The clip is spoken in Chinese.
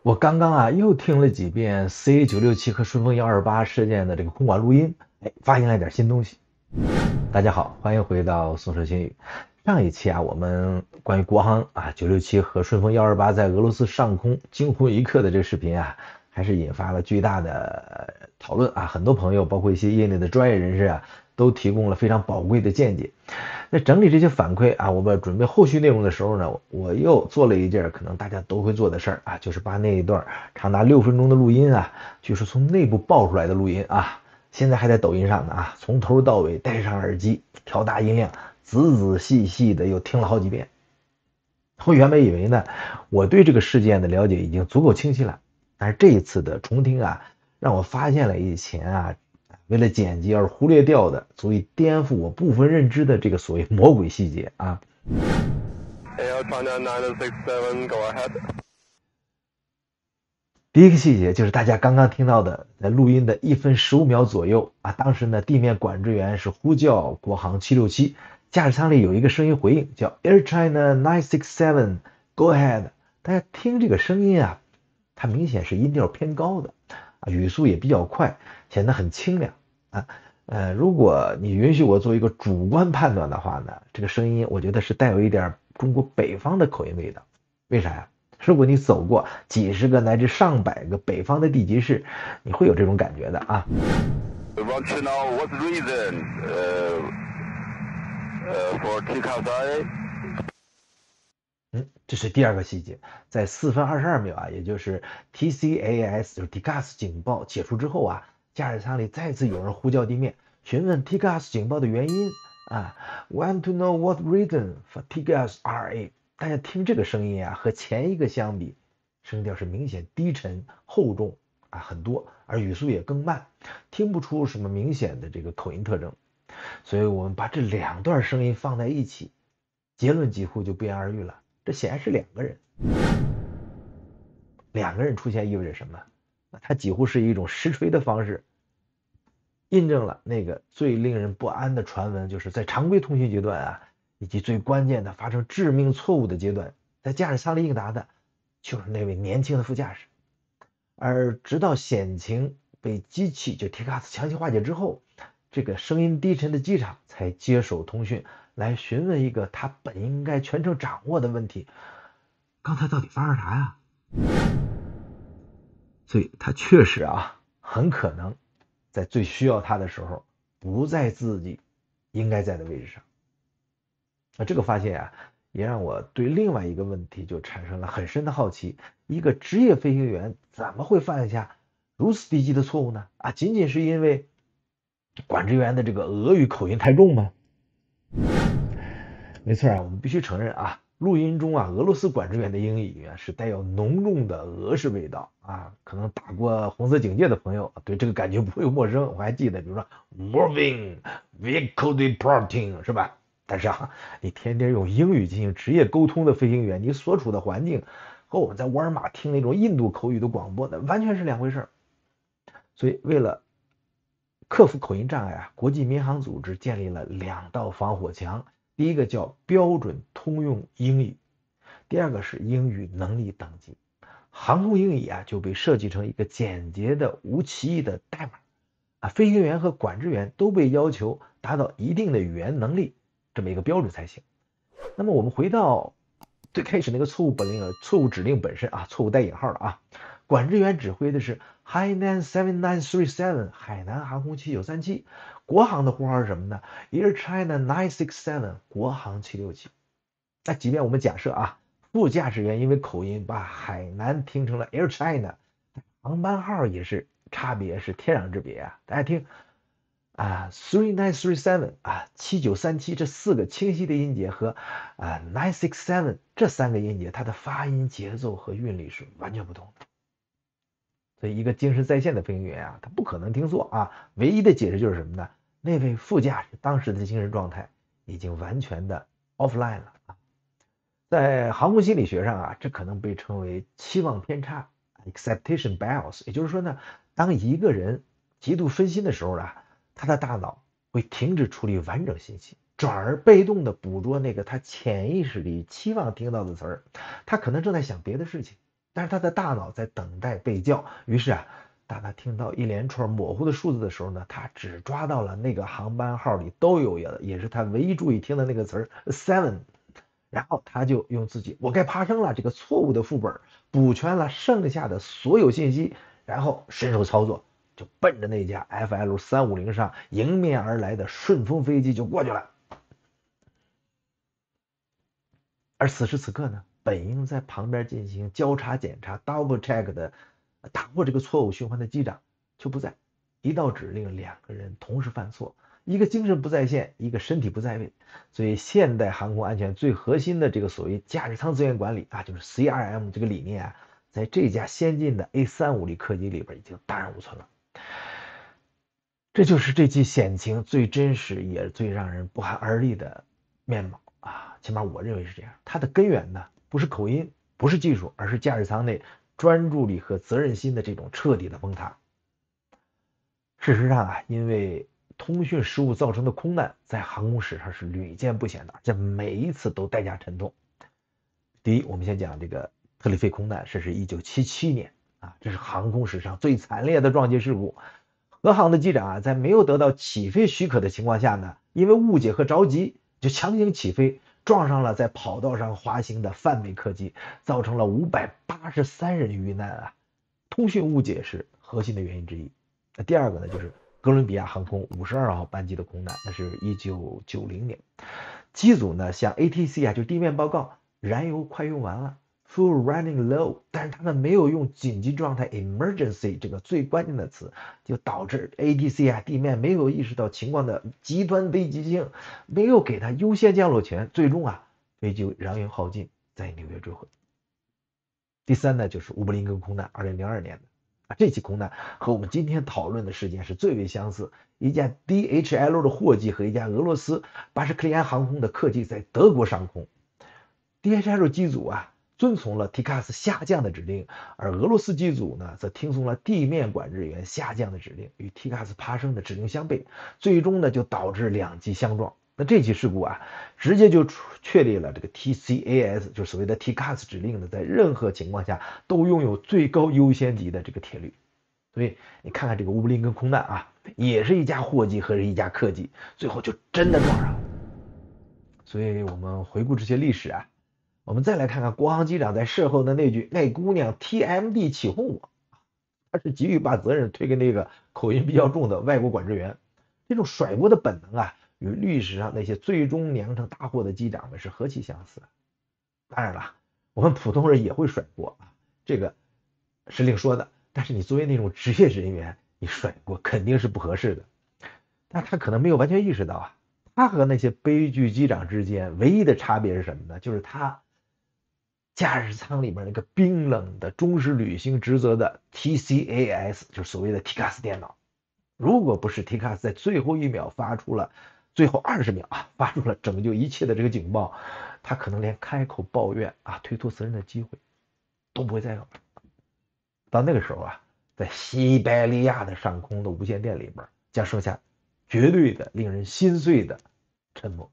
我刚刚又听了几遍 CA967和顺丰128事件的这个空管录音，发现了点新东西。大家好，欢迎回到宋说新语。上一期我们关于国航967和顺丰128在俄罗斯上空惊魂一刻的这个视频还是引发了巨大的讨论很多朋友，包括一些业内的专业人士都提供了非常宝贵的见解。在整理这些反馈我们准备后续内容的时候呢，我又做了一件可能大家都会做的事儿就是把那一段长达6分钟的录音就是从内部爆出来的录音现在还在抖音上呢从头到尾戴上耳机，调大音量，仔仔细细的又听了好几遍。我原本以为呢，我对这个事件的了解已经足够清晰了，但是这一次的重听让我发现了以前为了剪辑而忽略掉的足以颠覆我部分认知的这个所谓魔鬼细节Air China 967, go ahead. 第一个细节就是大家刚刚听到的，在录音的1分15秒左右当时呢地面管制员是呼叫国航767，驾驶舱里有一个声音回应叫 Air China 967 go ahead。 大家听这个声音它明显是音调偏高的语速也比较快，显得很清凉如果你允许我做一个主观判断的话呢，这个声音我觉得是带有一点中国北方的口音味道。为啥呀？如果你走过几十个乃至上百个北方的地级市，你会有这种感觉的We want to know what reason for TCAS. 这是第二个细节。在4分22秒也就是 TCAS 就是 TCAS 警报解除之后驾驶舱里再次有人呼叫地面，询问 TCAS 警报的原因want to know what reason for TCAS RA。 大家听这个声音和前一个相比，声调是明显低沉厚重很多，而语速也更慢，听不出什么明显的这个口音特征。所以我们把这两段声音放在一起，结论几乎就不言而喻了，这显然是两个人。两个人出现意味着什么？它几乎是一种实锤的方式，印证了那个最令人不安的传闻，就是在常规通讯阶段以及最关键的发生致命错误的阶段，在驾驶舱里应答的就是那位年轻的副驾驶。而直到险情被机器就 TCAS 强行化解之后，这个声音低沉的机长才接手通讯，来询问一个他本应该全程掌握的问题：刚才到底发生啥呀？所以他确实很可能在最需要他的时候不在自己应该在的位置上。这个发现也让我对另外一个问题就产生了很深的好奇：一个职业飞行员怎么会犯下如此低级的错误呢？仅仅是因为管制员的这个俄语口音太重吗？没错我们必须承认录音中俄罗斯管制员的英语是带有浓重的俄式味道可能打过红色警戒的朋友对这个感觉不会陌生。我还记得比如说 moving vehicle departing 是吧？但是你天天用英语进行职业沟通的飞行员，你所处的环境和我们在沃尔玛听那种印度口语的广播那完全是两回事。所以为了克服口音障碍国际民航组织建立了2道防火墙。第一个叫标准通用英语，第二个是英语能力等级。航空英语就被设计成一个简洁的无歧义的代码飞行员和管制员都被要求达到一定的语言能力这么一个标准才行。那么我们回到最开始那个错误指令本身错误带引号的管制员指挥的是 Hainan 7937海南航空7937，国航的呼号是什么呢？ Air China 967国航767。那即便我们假设副驾驶员因为口音把海南听成了 Air China， 航班号也是差别是天壤之别大家听3937 7937这4个清晰的音节和967这3个音节，它的发音节奏和韵律是完全不同的。所以一个精神在线的飞行员他不可能听错唯一的解释就是什么呢？那位副驾驶当时的精神状态已经完全的 offline 了在航空心理学上这可能被称为期望偏差 expectation bias。 也就是说呢，当一个人极度分心的时候他的大脑会停止处理完整信息，转而被动的捕捉那个他潜意识里期望听到的词儿，他可能正在想别的事情，但是他的大脑在等待被叫。于是啊，当他听到一连串模糊的数字的时候呢，他只抓到了那个航班号里都有的，也是他唯一注意听的那个词儿 seven。然后他就用自己"我该爬升了"这个错误的副本补全了剩下的所有信息，然后伸手操作，就奔着那架 FL350上迎面而来的顺风飞机就过去了。而此时此刻呢，本应在旁边进行交叉检查 double check 的打破这个错误循环的机长就不在，一道指令两个人同时犯错，一个精神不在线，一个身体不在位。所以现代航空安全最核心的这个所谓驾驶舱资源管理啊，就是 CRM 这个理念啊，在这架先进的 A350客机里边已经荡然无存了。这就是这起险情最真实也最让人不寒而栗的面貌啊，起码我认为是这样。它的根源呢，不是口音，不是技术，而是驾驶舱内专注力和责任心的这种彻底的崩塌。事实上啊，因为通讯失误造成的空难在航空史上是屡见不鲜的，这每一次都代价沉痛。第一，我们先讲这个特里费空难，这是1977年啊，这是航空史上最惨烈的撞击事故。俄航的机长啊，在没有得到起飞许可的情况下呢，因为误解和着急，就强行起飞，撞上了在跑道上滑行的泛美客机，造成了583人遇难啊。通讯误解是核心的原因之一。那第二个呢，就是哥伦比亚航空52号班机的空难，那是1990年，机组呢向 ATC 啊，就地面报告燃油快用完了 ，fuel running low， 但是他们没有用紧急状态 emergency 这个最关键的词，就导致 ATC 啊地面没有意识到情况的极端危急性，没有给他优先降落权，最终啊飞机燃油耗尽，在纽约坠毁。第三呢，就是乌布林根空难，2002年的。这起空难和我们今天讨论的事件是最为相似，一架 DHL 的货机和一架俄罗斯巴什克利安航空的客机在德国上空。DHL 机组啊遵从了 TCAS 下降的指令，而俄罗斯机组呢则听从了地面管制员下降的指令，与 TCAS 爬升的指令相悖，最终呢就导致两机相撞。那这起事故啊，直接就确立了这个 TCAS， 就是所谓的 TCAS 指令呢，在任何情况下都拥有最高优先级的这个铁律。所以你看看这个乌布林根空难啊，也是一架货机和一架客机，最后就真的撞上了。所以我们回顾这些历史啊，我们再来看看国航机长在事后的那句"那姑娘 TMD 起哄我"，他是急于把责任推给那个口音比较重的外国管制员。这种甩锅的本能啊，与历史上那些最终酿成大祸的机长们是何其相似。当然了，我们普通人也会甩锅啊，这个是另说的。但是你作为那种职业人员，你甩锅肯定是不合适的。但他可能没有完全意识到啊，他和那些悲剧机长之间唯一的差别是什么呢？就是他驾驶舱里面那个冰冷的忠实履行职责的 TCAS， 就是所谓的 TCAS 电脑。如果不是 TCAS 在最后一秒发出了最后20秒啊，发出了拯救一切的这个警报，他可能连开口抱怨啊、推脱责任的机会都不会再有了。到那个时候啊，在西伯利亚的上空的无线电里边，将剩下绝对的令人心碎的沉默。